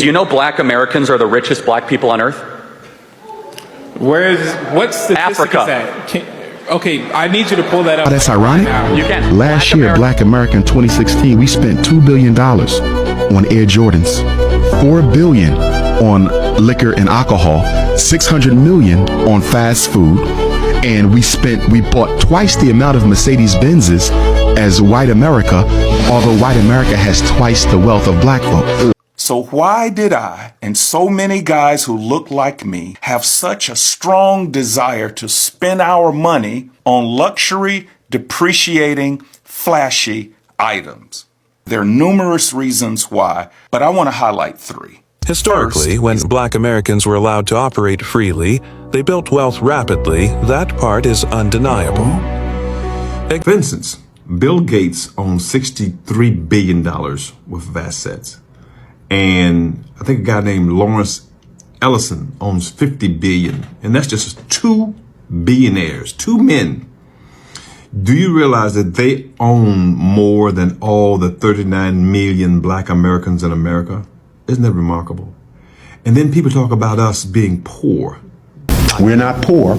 Do you know black Americans are the richest black people on earth? What statistic Africa. is that? Okay, I need you to pull that up. Oh, that's ironic. You can. Last year, Black America in 2016, we spent $2 billion on Air Jordans, $4 billion on liquor and alcohol, $600 million on fast food, and we bought twice the amount of Mercedes Benzes as white America, although white America has twice the wealth of black folk. So why did I and so many guys who look like me have such a strong desire to spend our money on luxury, depreciating, flashy items? There are numerous reasons why, but I want to highlight three. Historically, when black Americans were allowed to operate freely, they built wealth rapidly. That part is undeniable. For instance, Bill Gates owns $63 billion worth of assets. And I think a guy named Lawrence Ellison owns 50 billion. And that's just two billionaires, two men. Do you realize that they own more than all the 39 million black Americans in America? Isn't that remarkable? And then people talk about us being poor. We're not poor.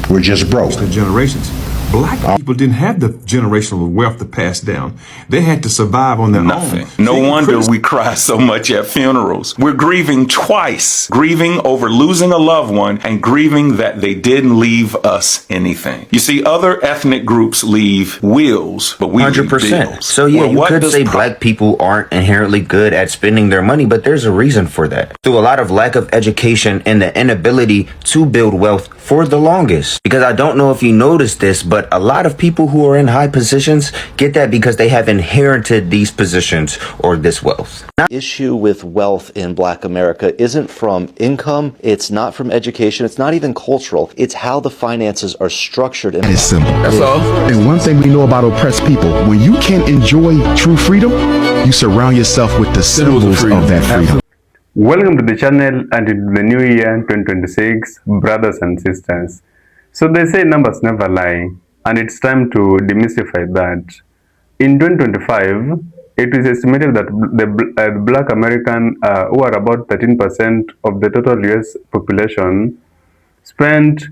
We're just broke. The generations. Black people didn't have the generational wealth to pass down. They had to survive on their Nothing. own. No wonder we cry so much at funerals. We're grieving twice, grieving over losing a loved one and grieving that they didn't leave us anything. You see, other ethnic groups leave wills, but we 100%. leave bills. So yeah, Well, you what could does say black people aren't inherently good at spending their money, but there's a reason for that. Through a lot of lack of education and the inability to build wealth for the longest. Because I don't know if you noticed this, but a lot of people who are in high positions get that because they have inherited these positions or this wealth. Issue with wealth in black America isn't from income, it's not from education, it's not even cultural, it's how the finances are structured. That is simple. That's all. And one thing we know about oppressed people, when you can't enjoy true freedom, you surround yourself with the symbols of that freedom. Welcome to the channel and into the new year 2026, brothers and sisters. So they say numbers never lie, and it's time to demystify that. In 2025, it is estimated that the black American, who are about 13% of the total US population, spent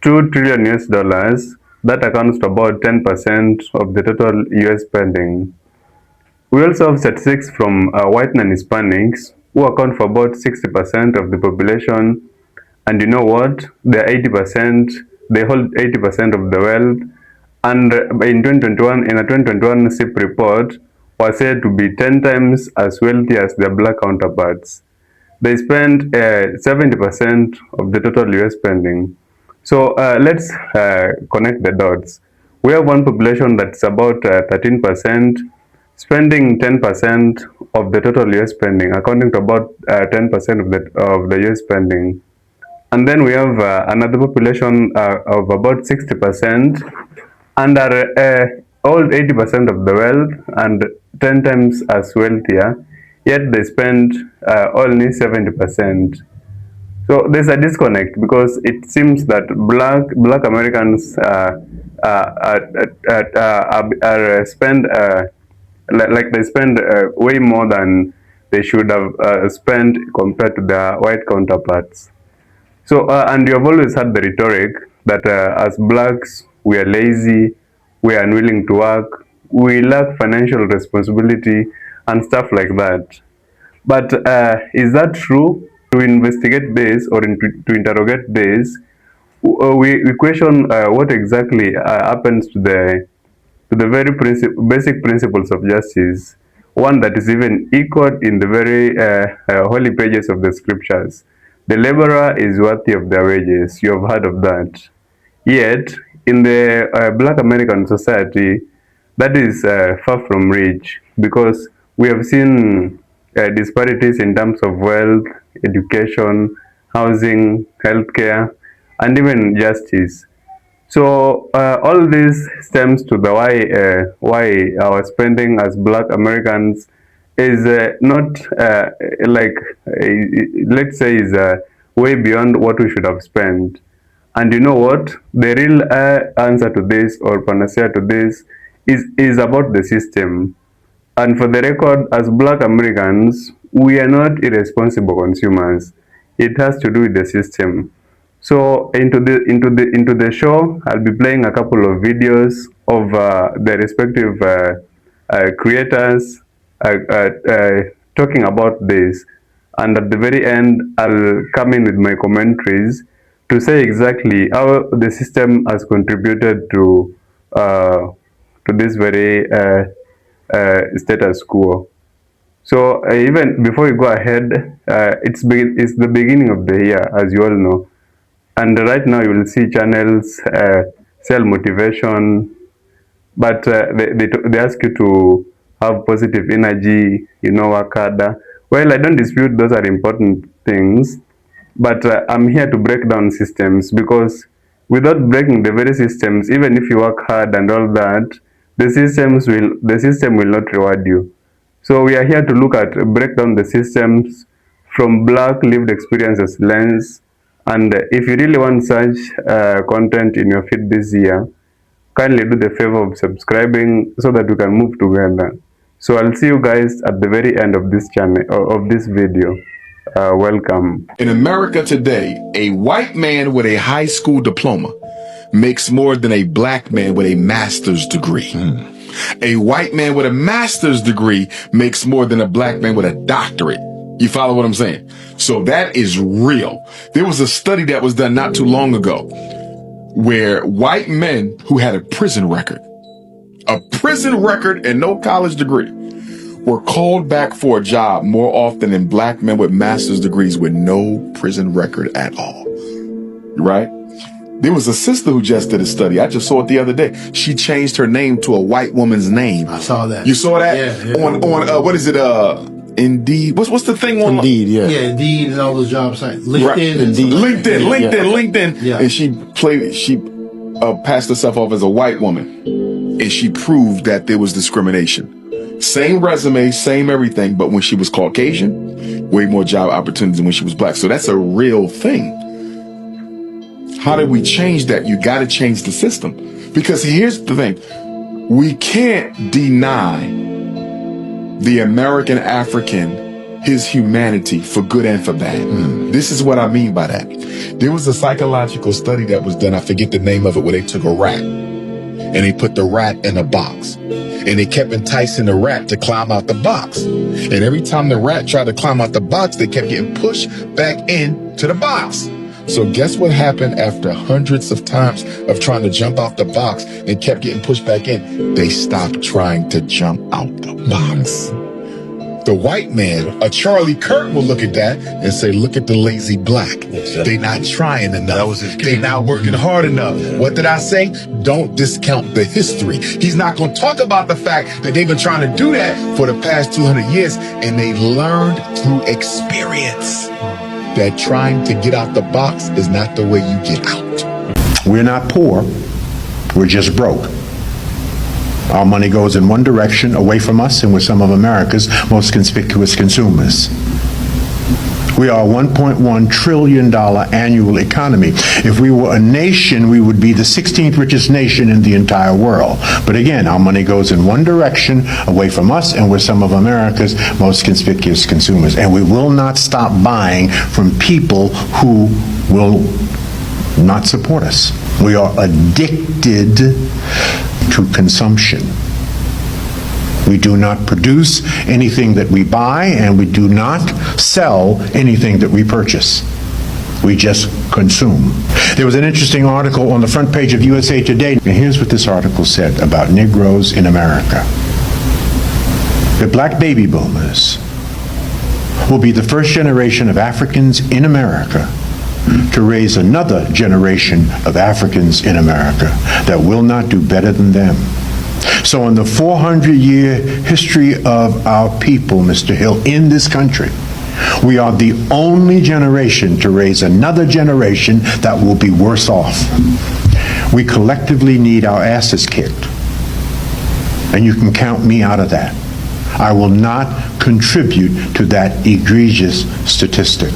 $2 trillion US dollars. That accounts to about 10% of the total US spending. We also have statistics from white non-Hispanics, who account for about 60% of the population. And you know what? They're 80%, they hold 80% of the wealth. And in 2021, in a 2021 SIP report, was said to be 10 times as wealthy as their black counterparts. They spend 70% of the total US spending. So let's connect the dots. We have one population that's about 13%, spending 10% of the total US spending, accounting to about 10% of the US spending. And then we have another population of about 60%, and are all 80% of the wealth and 10 times as wealthier, yet they spend only 70%. So there's a disconnect because it seems that black Americans spend like they spend way more than they should have spent compared to their white counterparts. So and you have always had the rhetoric that as blacks we are lazy, we are unwilling to work, we lack financial responsibility and stuff like that. But is that true? To investigate this or to interrogate this, we question what exactly happens to the very basic principles of justice, one that is even echoed in the very holy pages of the scriptures. The laborer is worthy of their wages. You have heard of that. Yet, in the black American society, that is far from reach, because we have seen disparities in terms of wealth, education, housing, healthcare, and even justice. So all this stems to the why our spending as black Americans is not let's say is way beyond what we should have spent. And you know what? The real answer to this, or panacea to this, is about the system. And for the record, as black Americans, we are not irresponsible consumers. It has to do with the system. So into the show, I'll be playing a couple of videos of the respective creators talking about this, and at the very end, I'll come in with my commentaries to say exactly how the system has contributed to this very status quo. So even before we go ahead, it's the beginning of the year, as you all know. And right now you will see channels sell motivation, but they ask you to have positive energy, work harder. Well, I don't dispute those are important things, but I'm here to break down systems, because without breaking the very systems, even if you work hard and all that, the system will not reward you. So we are here to break down the systems from Black lived experiences lens. And if you really want such content in your feed this year, kindly do the favor of subscribing so that we can move together. So I'll see you guys at the very end of this channel, of this video. Welcome. In America today, a white man with a high school diploma makes more than a black man with a master's degree. A white man with a master's degree makes more than a black man with a doctorate. You follow what I'm saying? So that is real. There was a study that was done not too long ago where white men who had a prison record and no college degree, were called back for a job more often than black men with master's degrees with no prison record at all. Right? There was a sister who just did a study. I just saw it the other day. She changed her name to a white woman's name. I saw that. You saw that? Yeah. On what is it? Indeed. What's the thing on? Indeed, yeah. Yeah, Indeed and all those job sites. LinkedIn. Right. Indeed. LinkedIn. Yeah. And she passed herself off as a white woman. And she proved that there was discrimination. Same resume, same everything, but when she was Caucasian, way more job opportunities than when she was black. So that's a real thing. How do we change that? You got to change the system. Because here's the thing. We can't deny the American African his humanity for good and for bad. This is what I mean by that. There was a psychological study that was done. I forget the name of it, where they took a rat and they put the rat in a box. And they kept enticing the rat to climb out the box. And every time the rat tried to climb out the box, they kept getting pushed back into the box. So guess what happened after hundreds of times of trying to jump out the box and kept getting pushed back in? They stopped trying to jump out the box. The white man, a Charlie Kirk, will look at that and say, look at the lazy black. They not trying enough. They not working hard enough. What did I say? Don't discount the history. He's not going to talk about the fact that they've been trying to do that for the past 200 years, and they learned through experience that trying to get out the box is not the way you get out. We're not poor, we're just broke. Our money goes in one direction, away from us, and we're some of America's most conspicuous consumers. We are a $1.1 trillion annual economy. If we were a nation, we would be the 16th richest nation in the entire world. But again, our money goes in one direction, away from us, and we're some of America's most conspicuous consumers. And we will not stop buying from people who will not support us. We are addicted to consumption. We do not produce anything that we buy, and we do not sell anything that we purchase. We just consume. There was an interesting article on the front page of USA Today, and here's what this article said about Negroes in America. The black baby boomers will be the first generation of Africans in America to raise another generation of Africans in America that will not do better than them. So in the 400-year history of our people, Mr. Hill, in this country, we are the only generation to raise another generation that will be worse off. We collectively need our asses kicked. And you can count me out of that. I will not contribute to that egregious statistic.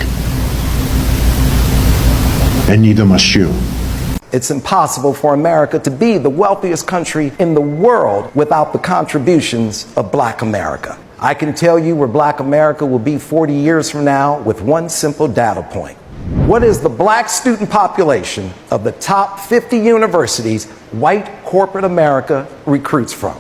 And neither must you. It's impossible for America to be the wealthiest country in the world without the contributions of Black America. I can tell you where Black America will be 40 years from now with one simple data point. What is the black student population of the top 50 universities white corporate America recruits from?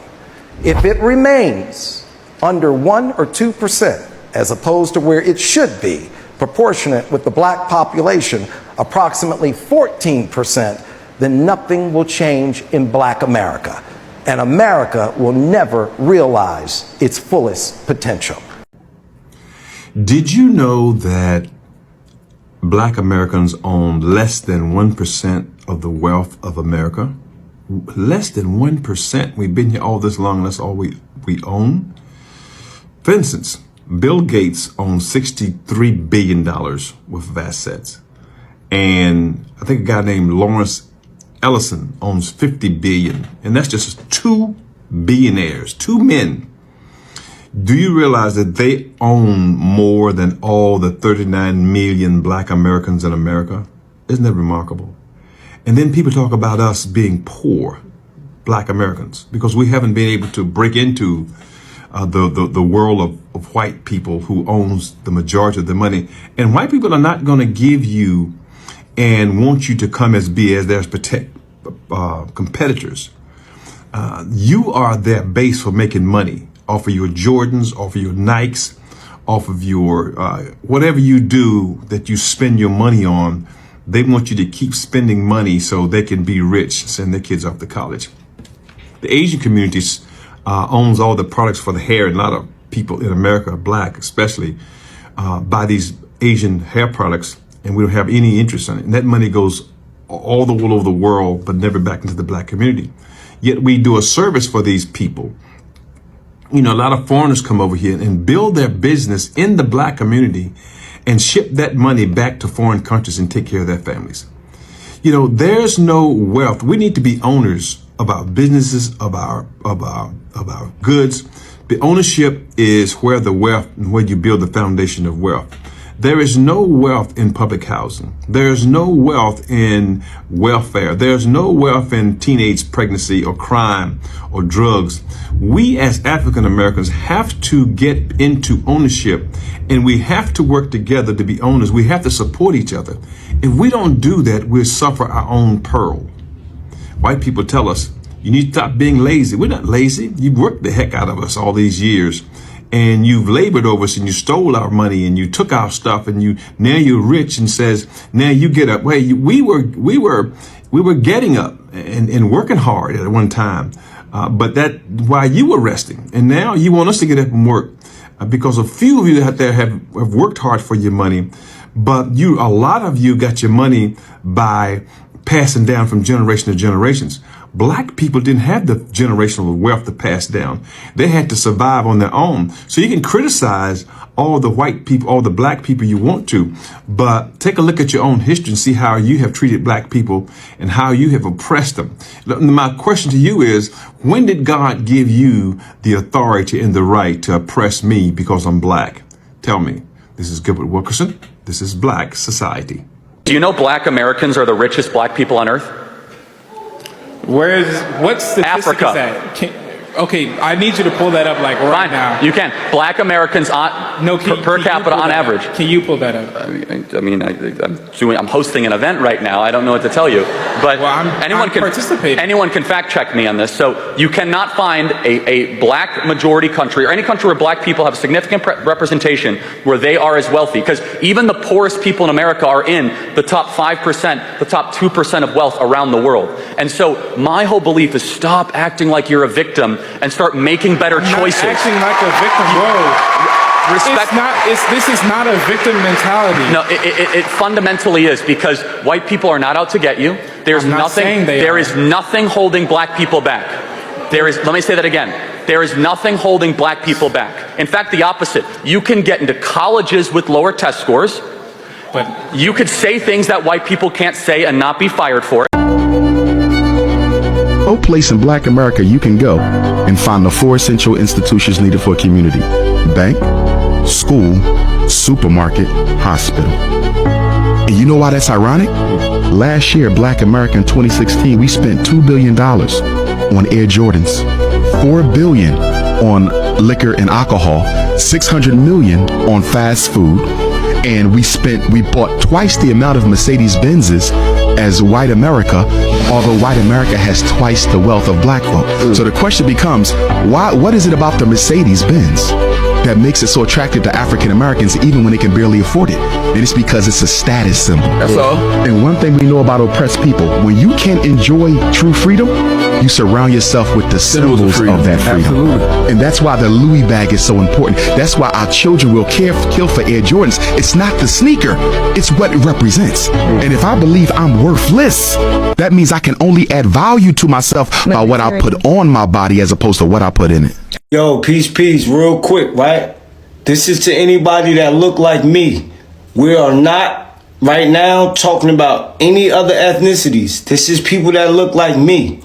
If it remains under 1 or 2%, as opposed to where it should be, proportionate with the black population, approximately 14%, then nothing will change in Black America. And America will never realize its fullest potential. Did you know that Black Americans own less than 1% of the wealth of America? Less than 1%. We've been here all this long, that's all we own. For instance, Bill Gates owns $63 billion worth of assets. And I think a guy named Lawrence Ellison owns 50 billion. And that's just 2 billionaires, 2 men. Do you realize that they own more than all the 39 million Black Americans in America? Isn't that remarkable? And then people talk about us being poor, Black Americans, because we haven't been able to break into the world of white people who owns the majority of the money. And white people are not going to give you and want you to come as their competitors. You are their base for making money off of your Jordans, off of your Nikes, off of your whatever you do that you spend your money on. They want you to keep spending money so they can be rich, send their kids off to college. The Asian communities owns all the products for the hair, and a lot of people in America, Black especially, buy these Asian hair products, and we don't have any interest in it. And that money goes all over the world, but never back into the Black community. Yet we do a service for these people. You know, a lot of foreigners come over here and build their business in the Black community and ship that money back to foreign countries and take care of their families. You know, there's no wealth. We need to be owners of our businesses, of our goods. The ownership is where the wealth and where you build the foundation of wealth. There is no wealth in public housing. There's no wealth in welfare. There's no wealth in teenage pregnancy or crime or drugs. We as African Americans have to get into ownership, and we have to work together to be owners. We have to support each other. If we don't do that, we'll suffer our own peril. White people tell us, you need to stop being lazy. We're not lazy. You've worked the heck out of us all these years. And you've labored over us, and you stole our money, and you took our stuff, and now you're rich, and says now you get up. Wait, we were getting up and working hard at one time, but that while you were resting, and now you want us to get up and work because a few of you out there have worked hard for your money, but a lot of you got your money by passing down from generation to generations. Black people didn't have the generational wealth to pass down. They had to survive on their own. So you can criticize all the white people, all the Black people you want to, but take a look at your own history and see how you have treated Black people and how you have oppressed them. My question to you is, when did God give you the authority and the right to oppress me because I'm Black? Tell me. This is Gilbert Wilkerson. This is Black Society. Do you know Black Americans are the richest Black people on earth? What statistic Africa. is that? Okay, I need you to pull that up like right Fine. now. You can. Black Americans per capita on average. Can you pull that up? I'm hosting an event right now. I don't know what to tell you, but anyone can fact check me on this. So you cannot find a Black majority country or any country where Black people have significant representation where they are as wealthy, because even the poorest people in America are in the top 5%, the top 2% of wealth around the world. And so my whole belief is stop acting like you're a victim and start making better choices. Not acting like a victim, whoa. This is not a victim mentality. No, it fundamentally is, because white people are not out to get you. There is nothing holding Black people back. Let me say that again. There is nothing holding Black people back. In fact, the opposite. You can get into colleges with lower test scores, but you could say things that white people can't say and not be fired for it. No place in Black America you can go and find the 4 essential institutions needed for a community: bank, school, supermarket, hospital. And you know why that's ironic? Last year, Black America in 2016, we spent $2 billion on Air Jordans, $4 billion on liquor and alcohol, 600 million on fast food, and we bought twice the amount of Mercedes Benzes as white America, although white America has twice the wealth of black folk. So the question becomes, what is it about the Mercedes Benz that makes it so attractive to African Americans even when they can barely afford it? And it's because it's a status symbol. That's all. And one thing we know about oppressed people, when you can't enjoy true freedom, you surround yourself with the symbols of that freedom. Absolutely. And that's why the Louis bag is so important. That's why our children will kill for Air Jordans. It's not the sneaker, it's what it represents. And if I believe I'm worthless, that means I can only add value to myself by what I put on my body as opposed to what I put in it. Yo, peace, real quick, right? This is to anybody that look like me. We are not right now talking about any other ethnicities. This is people that look like me.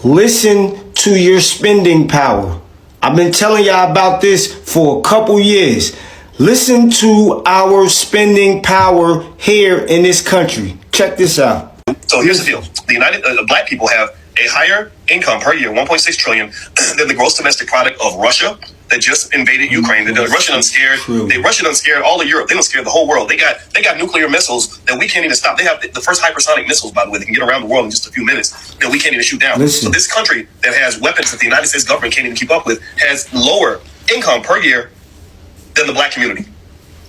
Listen to your spending power. I've been telling y'all about this for a couple years. Listen to our spending power here in this country. Check this out. So here's the deal. The black people have a higher income per year, 1.6 trillion, than the gross domestic product of Russia that just invaded Ukraine. The Russian unscared. The Russian unscared all of Europe. They don't scare the whole world. They got nuclear missiles that we can't even stop. They have the first hypersonic missiles, by the way. They can get around the world in just a few minutes that we can't even shoot down. Listen. So this country that has weapons that the United States government can't even keep up with has lower income per year than the black community.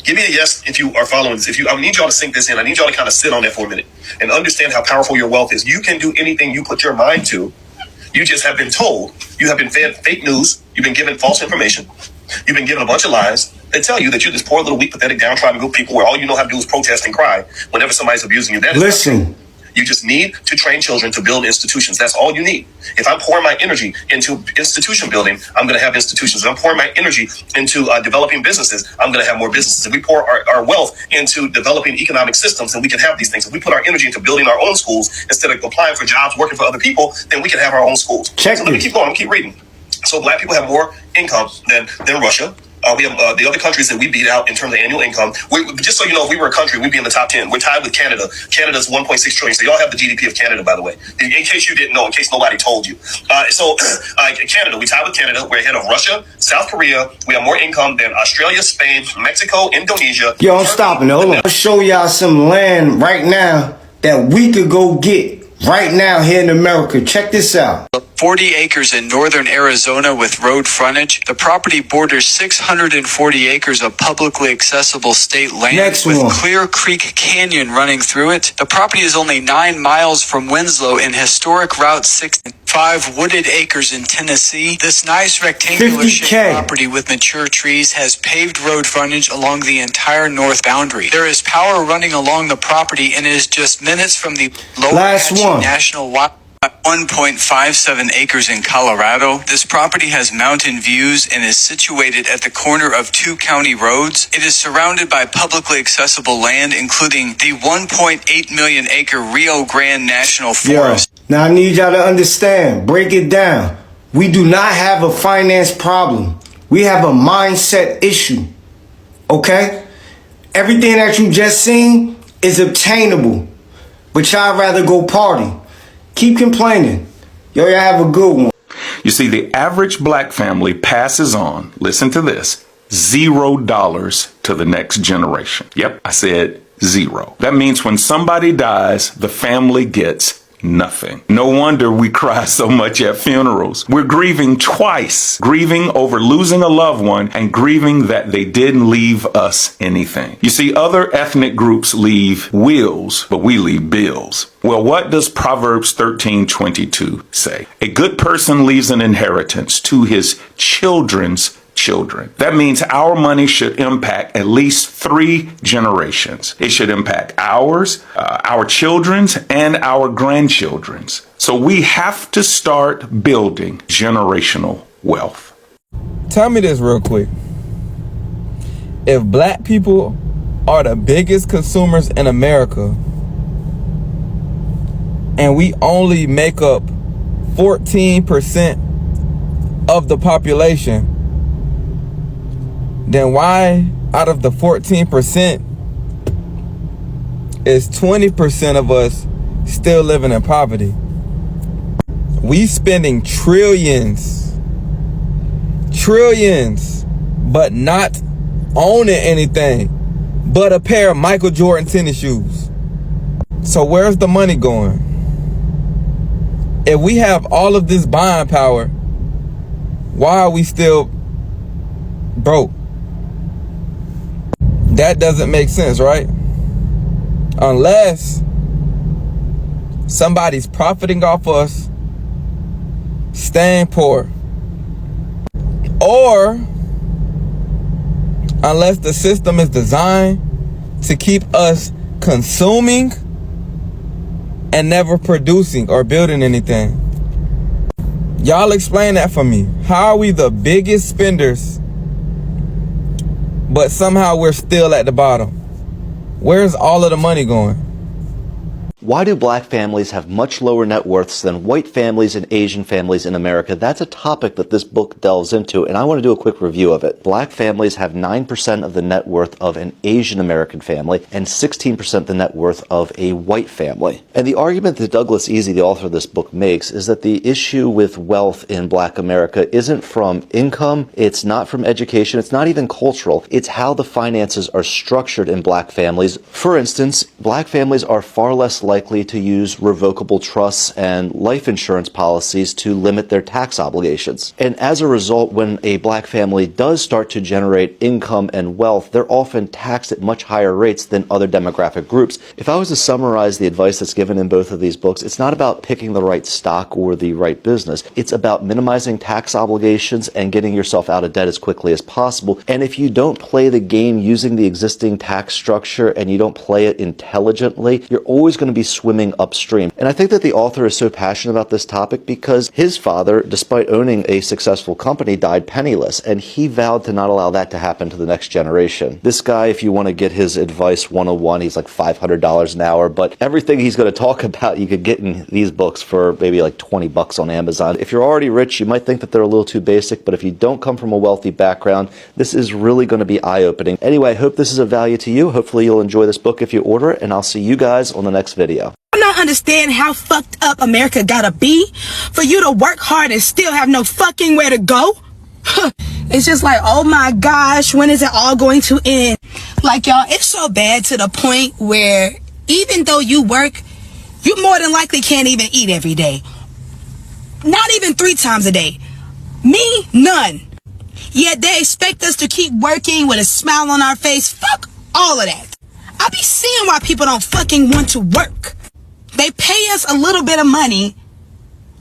Give me a yes if you are following this. I need y'all to sink this in. I need y'all to kind of sit on that for a minute and understand how powerful your wealth is. You can do anything you put your mind to. You just have been told. You have been fed fake news. You've been given false information. You've been given a bunch of lies that tell you that you're this poor little weak, pathetic, downtrodden group of people where all you know how to do is protest and cry whenever somebody's abusing you. That is Listen. You just need to train children to build institutions. That's all you need. If I'm pouring my energy into institution building, I'm going to have institutions. If I'm pouring my energy into developing businesses, I'm going to have more businesses. If we pour our wealth into developing economic systems, then we can have these things. If we put our energy into building our own schools instead of applying for jobs, working for other people, then we can have our own schools. Check so let me keep going. I'm keep reading. So black people have more income than Russia. We have the other countries that we beat out in terms of annual income. Just so you know, if we were a country, we'd be in the top 10. We're tied with Canada. Canada's 1.6 trillion. So y'all have the GDP of Canada, by the way. In case you didn't know, in case nobody told you. Canada, we tied with Canada. We're ahead of Russia, South Korea. We have more income than Australia, Spain, Mexico, Indonesia. Yo, I'm stopping. Hold on. I'll show y'all some land right now that we could go get right now here in America. Check this out. 40 acres in northern Arizona with road frontage. The property borders 640 acres of publicly accessible state land with Clear Creek Canyon running through it. The property is only 9 miles from Winslow in historic Route 65 wooded acres in Tennessee. This nice rectangular shaped property with mature trees has paved road frontage along the entire north boundary. There is power running along the property and is just minutes from the Lower National Wild 1.57 acres in Colorado. This property has mountain views and is situated at the corner of 2 county roads. It is surrounded by publicly accessible land, including the 1.8 million acre Rio Grande National Forest. Now I need y'all to understand, break it down. We do not have a finance problem. We have a mindset issue. Okay? Everything that you just seen is obtainable. But y'all rather go party. Keep complaining. Yo, y'all have a good one. You see, the average black family passes on, listen to this, $0 to the next generation. Yep, I said 0. That means when somebody dies, the family gets nothing. No wonder we cry so much at funerals. We're grieving twice, grieving over losing a loved one and grieving that they didn't leave us anything. You see, other ethnic groups leave wills, but we leave bills. Well, what does Proverbs 13:22 say? A good person leaves an inheritance to his children's children. That means our money should impact at least 3 generations. It should impact ours, our children's, and our grandchildren's. So we have to start building generational wealth. Tell me this real quick. If black people are the biggest consumers in America and we only make up 14% of the population, then why out of the 14% is 20% of us still living in poverty? We spending trillions trillions, but not owning anything but a pair of Michael Jordan tennis shoes. So where's the money going? If we have all of this buying power, why are we still broke? That doesn't make sense, right? Unless somebody's profiting off us staying poor, or unless the system is designed to keep us consuming and never producing or building anything. Y'all explain that for me. How are we the biggest spenders, but somehow we're still at the bottom? Where's all of the money going? Why do black families have much lower net worths than white families and Asian families in America? That's a topic that this book delves into, and I want to do a quick review of it. Black families have 9% of the net worth of an Asian American family and 16% the net worth of a white family. And the argument that Douglas Easy, the author of this book, makes is that the issue with wealth in black America isn't from income, it's not from education, it's not even cultural, it's how the finances are structured in black families. For instance, black families are far less likely to use revocable trusts and life insurance policies to limit their tax obligations. And as a result, when a black family does start to generate income and wealth, they're often taxed at much higher rates than other demographic groups. If I was to summarize the advice that's given in both of these books, it's not about picking the right stock or the right business. It's about minimizing tax obligations and getting yourself out of debt as quickly as possible. And if you don't play the game using the existing tax structure and you don't play it intelligently, you're always going to be swimming upstream. And I think that the author is so passionate about this topic because his father, despite owning a successful company, died penniless, and he vowed to not allow that to happen to the next generation. This guy, if you want to get his advice 101, he's like $500 an hour, but everything he's going to talk about you could get in these books for maybe like $20 on Amazon. If you're already rich, you might think that they're a little too basic, but if you don't come from a wealthy background, this is really going to be eye-opening. Anyway, I hope this is of value to you. Hopefully you'll enjoy this book if you order it, and I'll see you guys on the next video. I don't understand how fucked up America gotta be for you to work hard and still have no fucking where to go. It's just like, oh my gosh, when is it all going to end? Like, y'all, it's so bad to the point where even though you work, you more than likely can't even eat every day. Not even 3 times a day. Me, none. Yet they expect us to keep working with a smile on our face. Fuck all of that. I be seeing why people don't fucking want to work. They pay us a little bit of money,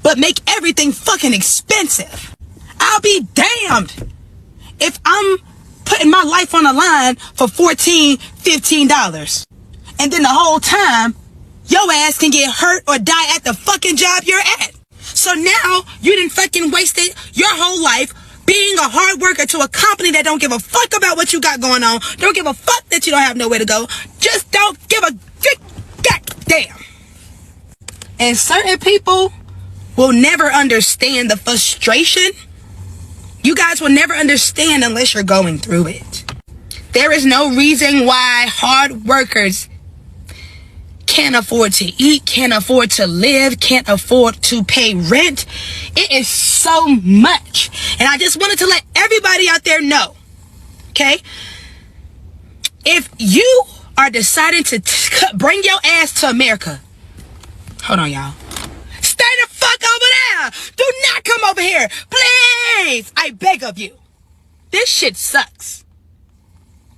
but make everything fucking expensive. I'll be damned if I'm putting my life on the line for $14, $15. And then the whole time, your ass can get hurt or die at the fucking job you're at. So now, you done fucking wasted your whole life being a hard worker to a company that don't give a fuck about what you got going on, don't give a fuck that you don't have nowhere to go, just don't give a good goddamn. And certain people will never understand the frustration. You guys will never understand unless you're going through it. There is no reason why hard workers can't afford to eat, can't afford to live, can't afford to pay rent. It is so much. And I just wanted to let everybody out there know, okay? If you are deciding to bring your ass to America, hold on, y'all. Stay the fuck over there. Do not come over here. Please. I beg of you. This shit sucks.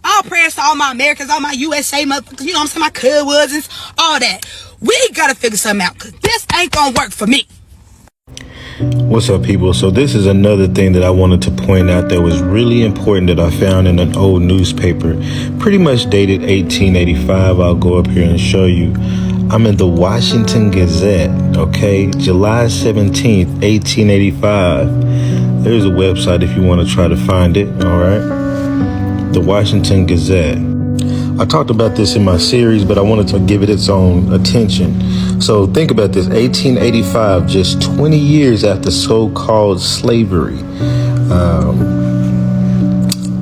All prayers to all my Americans, all my USA motherfuckers, you know what I'm saying, my cousins, all that. We gotta figure something out, because this ain't gonna work for me. What's up, people? So this is another thing that I wanted to point out that was really important that I found in an old newspaper, pretty much dated 1885. I'll go up here and show you. I'm in the Washington Gazette, okay? July 17th, 1885. There's a website if you want to try to find it, all right? The Washington Gazette. I talked about this in my series, but I wanted to give it its own attention. So think about this, 1885, just 20 years after so-called slavery.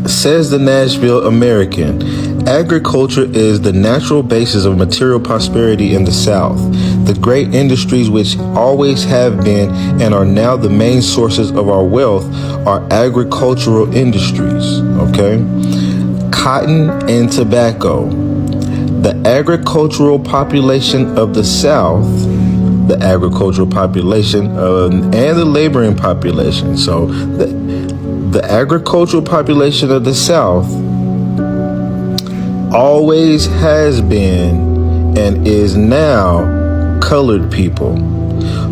Says the Nashville American, agriculture is the natural basis of material prosperity in the South. The great industries which always have been and are now the main sources of our wealth are agricultural industries, okay? Cotton and tobacco. The agricultural population of the South, the agricultural population and the laboring population. So the agricultural population of the South always has been and is now colored people.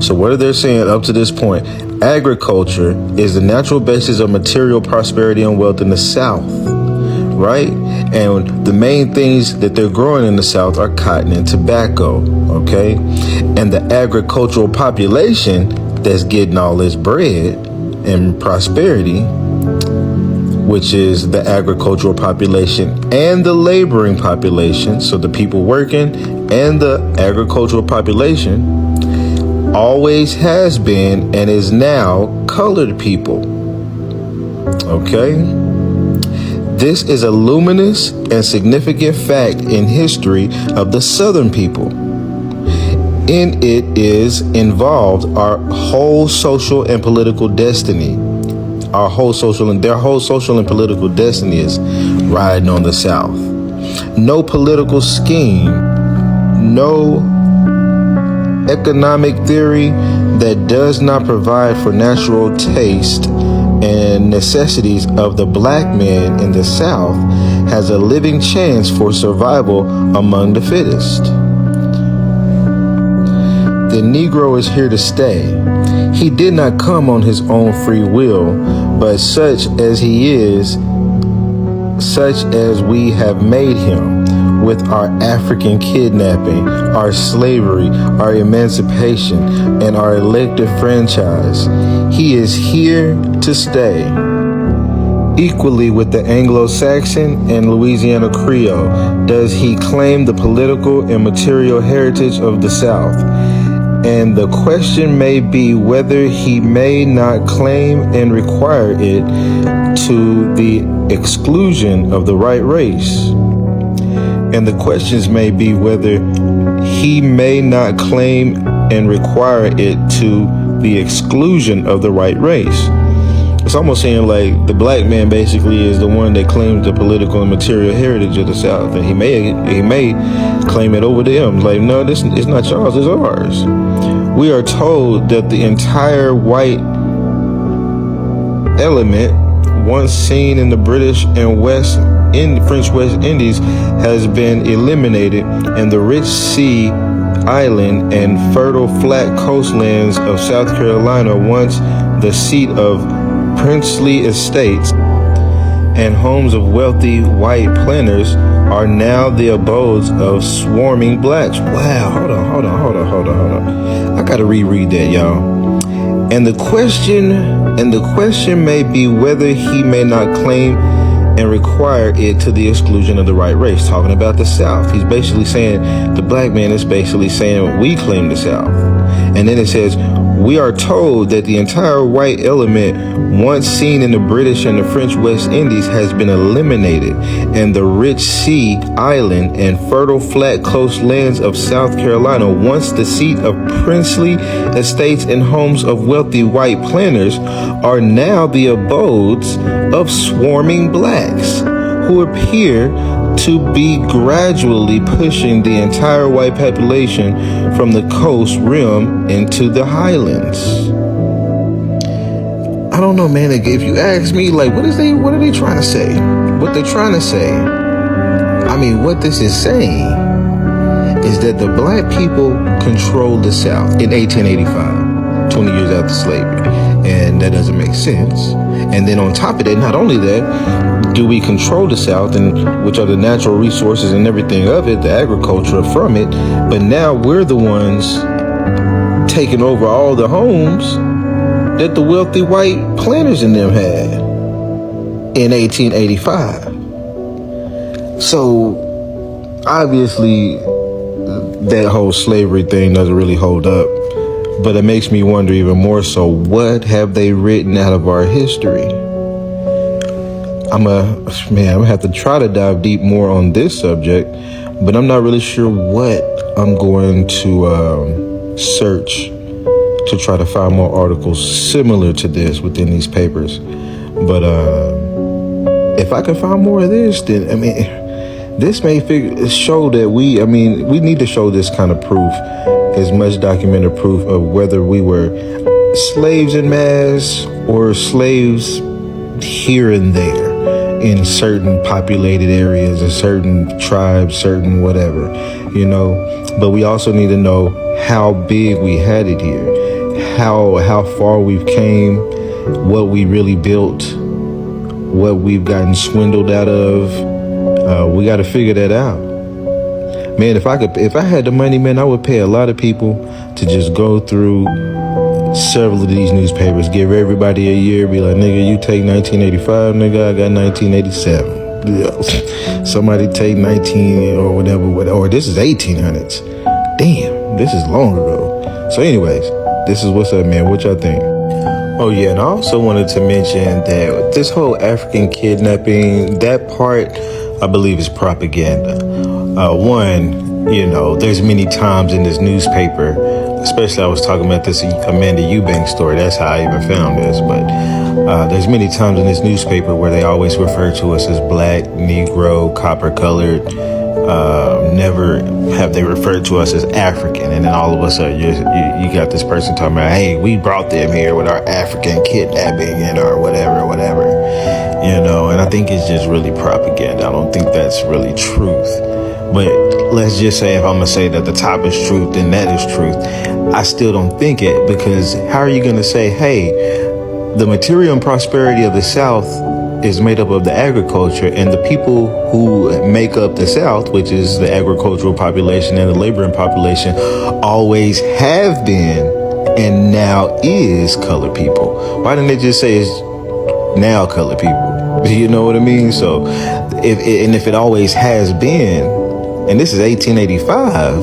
So what are they saying up to this point? Agriculture is the natural basis of material prosperity and wealth in the South, right? And the main things that they're growing in the South are cotton and tobacco, okay? And the agricultural population that's getting all this bread and prosperity, which is the agricultural population and the laboring population, so the people working and the agricultural population, always has been and is now colored people, okay? This is a luminous and significant fact in history of the Southern people. In it is involved our whole social and political destiny. Their whole social and political destiny is riding on the South. No political scheme, no economic theory that does not provide for natural taste and necessities of the black man in the South has a living chance for survival among the fittest. The Negro is here to stay. He did not come on his own free will, but such as he is, such as we have made him, with our African kidnapping, our slavery, our emancipation, and our elective franchise. He is here to stay. Equally with the Anglo-Saxon and Louisiana Creole, does he claim the political and material heritage of the South. And the question may be whether he may not claim and require it to the exclusion of the white race. And the questions may be whether he may not claim and require it to the exclusion of the white race. It's almost saying like the black man basically is the one that claims the political and material heritage of the South, and he may claim it over them. Like, no, this is not y'all's, it's ours. We are told that the entire white element, once seen in the British and French West Indies, has been eliminated, and the rich sea island and fertile flat coastlands of South Carolina, once the seat of princely estates and homes of wealthy white planters, are now the abodes of swarming blacks. Wow, hold on. I gotta reread that, y'all. And the question may be whether he may not claim and require it to the exclusion of the white race. Talking about the South. He's basically saying, the black man is basically saying, we claim the South. And then it says, we are told that the entire white element, once seen in the British and the French West Indies, has been eliminated, and the rich sea island and fertile flat coastlands of South Carolina, once the seat of princely estates and homes of wealthy white planters, are now the abodes of swarming blacks, who appear to be gradually pushing the entire white population from the coast rim into the highlands. I don't know, man. If you ask me, like, what are they trying to say? What they're trying to say, I mean, what this is saying is that the black people controlled the South in 1885, 20 years after slavery. And that doesn't make sense. And then on top of that, not only that, do we control the South, and which are the natural resources and everything of it, the agriculture from it, but now we're the ones taking over all the homes that the wealthy white planters in them had in 1885. So obviously that whole slavery thing doesn't really hold up, but it makes me wonder even more so, what have they written out of our history? I'm gonna have to try to dive deep more on this subject, but I'm not really sure what I'm going to search to try to find more articles similar to this within these papers. But if I can find more of this, then I mean, this may show that we need to show this kind of proof, as much documented proof of whether we were slaves in mass or slaves here and there in certain populated areas, or certain tribes, certain whatever, you know. But we also need to know how big we had it here, how far we've came, what we really built, what we've gotten swindled out of. We got to figure that out. Man, if I had the money, man, I would pay a lot of people to just go through several of these newspapers, give everybody a year, be like, nigga, you take 1985, nigga, I got 1987. Somebody take 19 or whatever, or this is 1800s. Damn, this is long ago. So anyways, this is what's up, man. What y'all think? Oh yeah, and I also wanted to mention that this whole African kidnapping, that part, I believe is propaganda. One, you know, there's many times in this newspaper, especially I was talking about this Amanda Eubanks story, that's how I even found this, but there's many times in this newspaper where they always refer to us as black, Negro, copper-colored. Never have they referred to us as African, and then all of a sudden you got this person talking about, hey, we brought them here with our African kidnapping and or whatever, you know. And I think it's just really propaganda. I don't think that's really truth. But let's just say, if I'm gonna say that the top is truth, then that is truth. I still don't think it, because how are you gonna say, hey, the material and prosperity of the South is made up of the agriculture, and the people who make up the South, which is the agricultural population and the laboring population, always have been and now is colored people? Why didn't they just say it's now colored people? You know what I mean? So if it always has been, and this is 1885,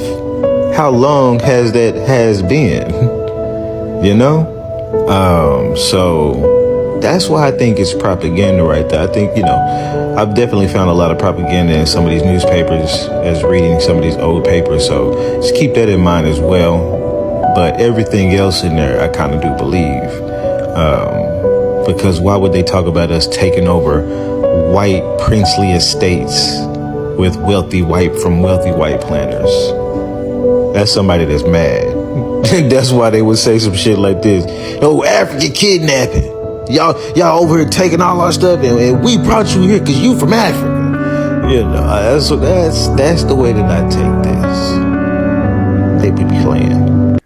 how long has that been? You know? So that's why I think it's propaganda right there. I think, you know, I've definitely found a lot of propaganda in some of these newspapers as reading some of these old papers. So just keep that in mind as well. But everything else in there, I kind of do believe. Because why would they talk about us taking over white princely estates with wealthy white planters? That's somebody that's mad. That's why they would say some shit like this. Oh, African kidnapping. Y'all over here taking all our stuff, and we brought you here because you from Africa. You know, that's the way that I take this. They be playing.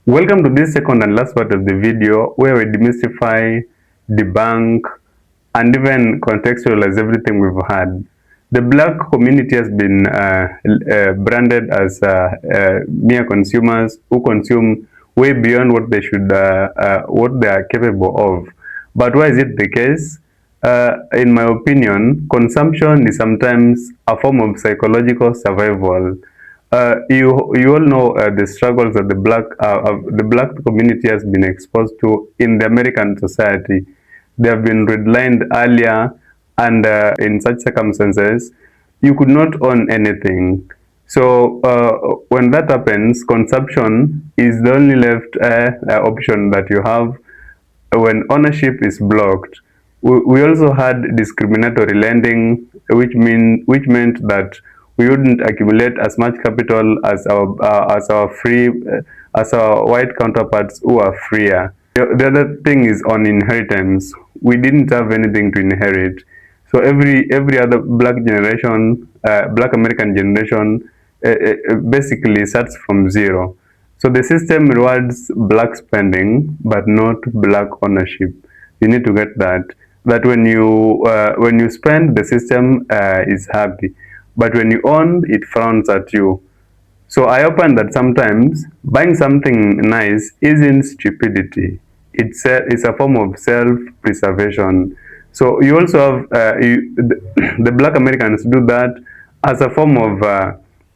Welcome to this second and last part of the video, where we demystify, debunk, and even contextualize everything we've had. The black community has been branded as mere consumers who consume way beyond what they should, what they are capable of. But why is it the case? In my opinion, consumption is sometimes a form of psychological survival. You all know the struggles that the black community has been exposed to in the American society. They have been redlined earlier, and in such circumstances, you could not own anything. So when that happens, consumption is the only left option that you have when ownership is blocked. We also had discriminatory lending, which meant that we wouldn't accumulate as much capital as our white counterparts who are freer. The other thing is on inheritance. We didn't have anything to inherit. So every other black American generation basically starts from zero. So the system rewards black spending, but not black ownership. You need to get that when you spend, the system is happy, but when you own, it frowns at you. So I open that sometimes buying something nice isn't stupidity. It's a form of self-preservation. So you also have the black Americans do that as a form of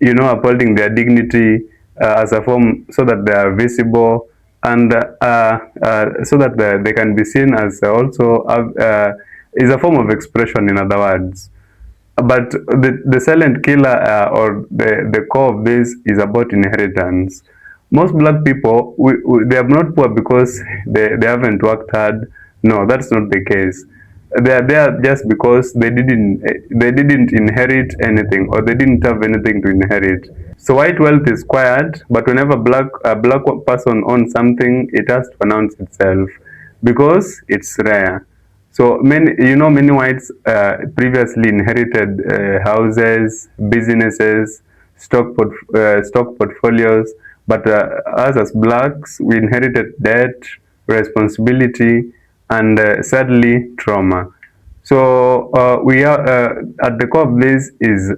upholding their dignity, as a form so that they are visible, and so that they can be seen as also is a form of expression, in other words. But the silent killer or the core of this is about inheritance. Most black people, they are not poor because they haven't worked hard. No, that's not the case. They are there just because they didn't inherit anything, or they didn't have anything to inherit. So white wealth is quiet, but whenever a black person owns something, it has to announce itself because it's rare. So many whites previously inherited houses, businesses, stock portfolios, but us as blacks, we inherited debt, responsibility, and sadly trauma. So we are at the core of this is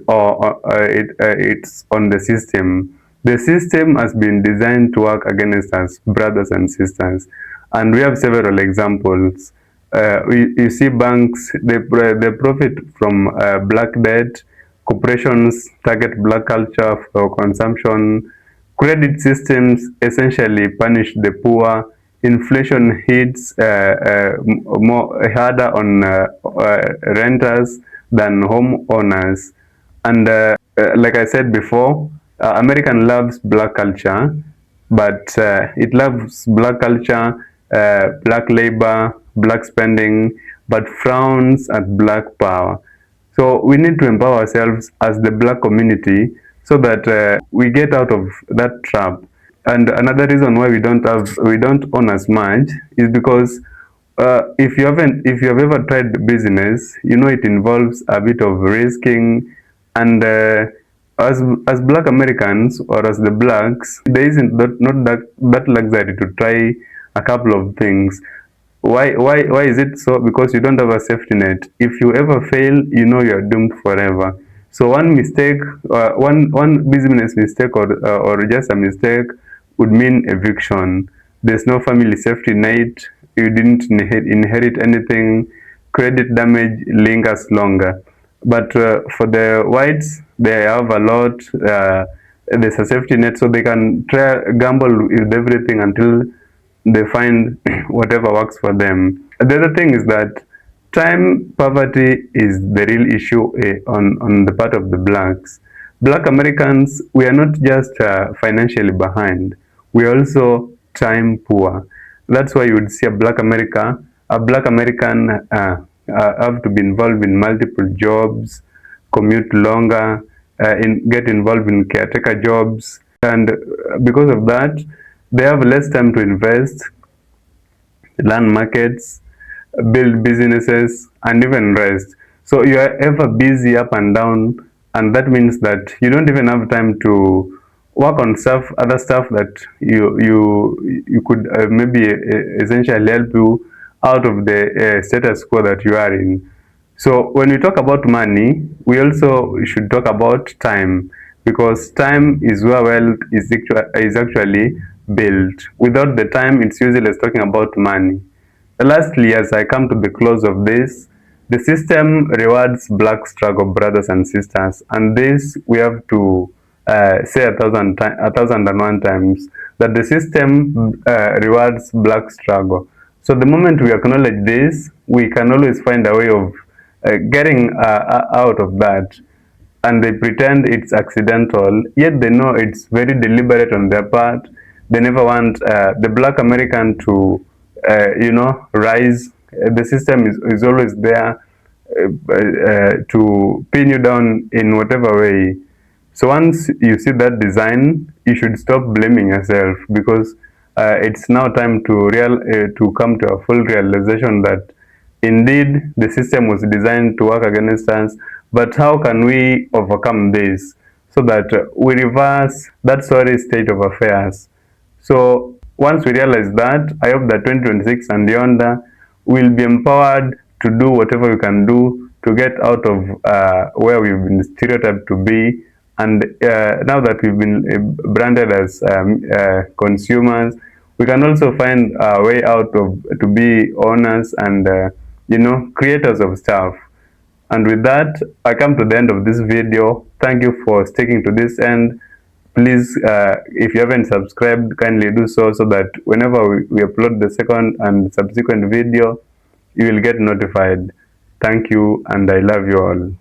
it's on the system. The system has been designed to work against us, brothers and sisters, and we have several examples. You see banks, they profit from black debt, corporations target black culture for consumption, credit systems essentially punish the poor, inflation hits more harder on renters than homeowners. And like I said before, American loves black culture, but it loves black culture, black labor, black spending, but frowns at black power. So we need to empower ourselves as the black community so that we get out of that trap. And another reason why we don't own as much is because if you have ever tried business, you know it involves a bit of risking, and as Black Americans or as the blacks, there isn't that luxury to try a couple of things. Why is it so? Because you don't have a safety net. If you ever fail, you know you're doomed forever. So one mistake, one business mistake or just a mistake would mean eviction. There's no family safety net. You didn't inherit anything. Credit damage lingers longer. But for the whites, they have a lot. There's a safety net, so they can try gamble with everything until they find whatever works for them. The other thing is that time poverty is the real issue on the part of the blacks. Black Americans, we are not just financially behind, we are also time poor. That's why you would see a black American have to be involved in multiple jobs, commute longer, get involved in caretaker jobs, and because of that, they have less time to invest, learn markets, build businesses, and even rest. So you are ever busy up and down, and that means that you don't even have time to work on other stuff that you could maybe essentially help you out of the status quo that you are in. So when we talk about money, we also should talk about time, because time is where wealth is actually built. Without the time, it's useless talking about money. Lastly, as I come to the close of this, the system rewards black struggle, brothers and sisters, and this we have to say 1,001 times, that the system rewards black struggle. So the moment we acknowledge this, we can always find a way of getting out of that. And they pretend it's accidental, yet they know it's very deliberate on their part. They never want the black American to rise. The system is always there to pin you down in whatever way. So once you see that design, you should stop blaming yourself, because it's now time to come to a full realization that indeed the system was designed to work against us. But how can we overcome this so that we reverse that sorry state of affairs? So once we realize that, I hope that 2026 and beyond, we'll be empowered to do whatever we can do to get out of where we've been stereotyped to be. And now that we've been branded as consumers, we can also find a way out to be owners and creators of stuff. And with that, I come to the end of this video. Thank you for sticking to this end. Please, if you haven't subscribed, kindly do so that whenever we upload the second and subsequent video, you will get notified. Thank you, and I love you all.